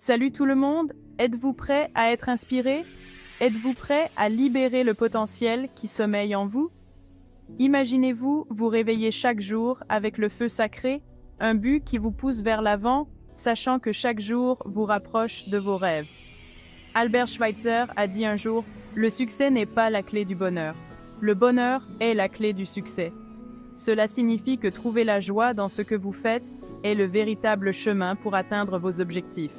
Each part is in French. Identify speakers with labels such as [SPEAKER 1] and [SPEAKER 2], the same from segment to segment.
[SPEAKER 1] Salut tout le monde, êtes-vous prêt à être inspiré? Êtes-vous prêt à libérer le potentiel qui sommeille en vous? Imaginez-vous vous réveiller chaque jour avec le feu sacré, un but qui vous pousse vers l'avant, sachant que chaque jour vous rapproche de vos rêves. Albert Schweitzer a dit un jour, le succès n'est pas la clé du bonheur. Le bonheur est la clé du succès. Cela signifie que trouver la joie dans ce que vous faites est le véritable chemin pour atteindre vos objectifs.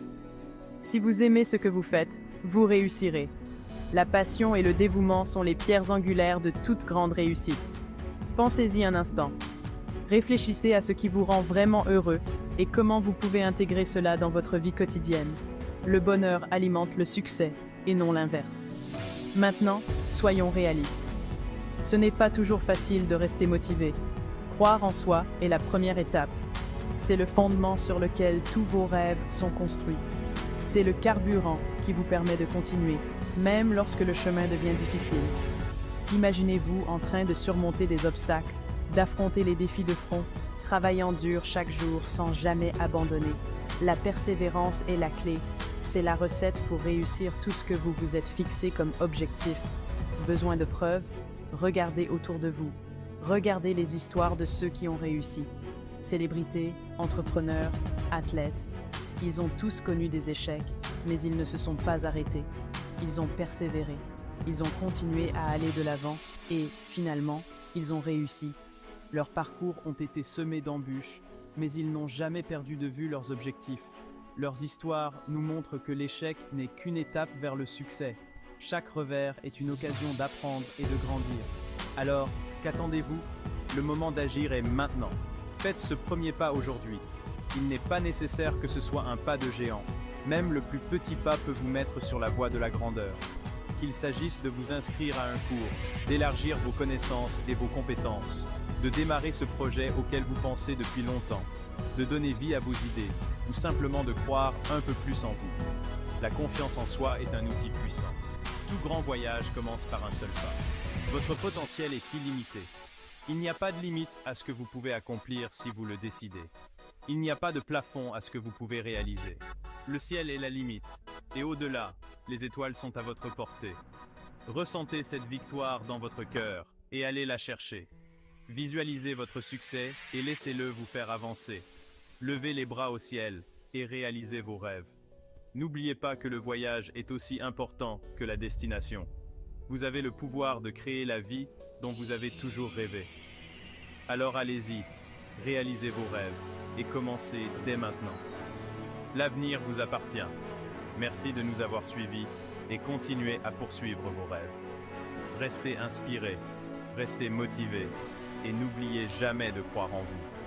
[SPEAKER 1] Si vous aimez ce que vous faites, vous réussirez. La passion et le dévouement sont les pierres angulaires de toute grande réussite. Pensez-y un instant. Réfléchissez à ce qui vous rend vraiment heureux et comment vous pouvez intégrer cela dans votre vie quotidienne. Le bonheur alimente le succès et non l'inverse. Maintenant, soyons réalistes. Ce n'est pas toujours facile de rester motivé. Croire en soi est la première étape. C'est le fondement sur lequel tous vos rêves sont construits. C'est le carburant qui vous permet de continuer, même lorsque le chemin devient difficile. Imaginez-vous en train de surmonter des obstacles, d'affronter les défis de front, travaillant dur chaque jour sans jamais abandonner. La persévérance est la clé. C'est la recette pour réussir tout ce que vous vous êtes fixé comme objectif. Besoin de preuves? Regardez autour de vous. Regardez les histoires de ceux qui ont réussi. Célébrités, entrepreneurs, athlètes. Ils ont tous connu des échecs, mais ils ne se sont pas arrêtés. Ils ont persévéré. Ils ont continué à aller de l'avant et, finalement, ils ont réussi. Leurs parcours ont été semés d'embûches, mais ils n'ont jamais perdu de vue leurs objectifs. Leurs histoires nous montrent que l'échec n'est qu'une étape vers le succès. Chaque revers est une occasion d'apprendre et de grandir. Alors, qu'attendez-vous? Le moment d'agir est maintenant. Faites ce premier pas aujourd'hui. Il n'est pas nécessaire que ce soit un pas de géant. Même le plus petit pas peut vous mettre sur la voie de la grandeur. Qu'il s'agisse de vous inscrire à un cours, d'élargir vos connaissances et vos compétences, de démarrer ce projet auquel vous pensez depuis longtemps, de donner vie à vos idées, ou simplement de croire un peu plus en vous. La confiance en soi est un outil puissant. Tout grand voyage commence par un seul pas. Votre potentiel est illimité. Il n'y a pas de limite à ce que vous pouvez accomplir si vous le décidez. Il n'y a pas de plafond à ce que vous pouvez réaliser. Le ciel est la limite, et au-delà, les étoiles sont à votre portée. Ressentez cette victoire dans votre cœur et allez la chercher. Visualisez votre succès et laissez-le vous faire avancer. Levez les bras au ciel et réalisez vos rêves. N'oubliez pas que le voyage est aussi important que la destination. Vous avez le pouvoir de créer la vie dont vous avez toujours rêvé. Alors allez-y, réalisez vos rêves et commencez dès maintenant. L'avenir vous appartient. Merci de nous avoir suivis et continuez à poursuivre vos rêves. Restez inspirés, restez motivés et n'oubliez jamais de croire en vous.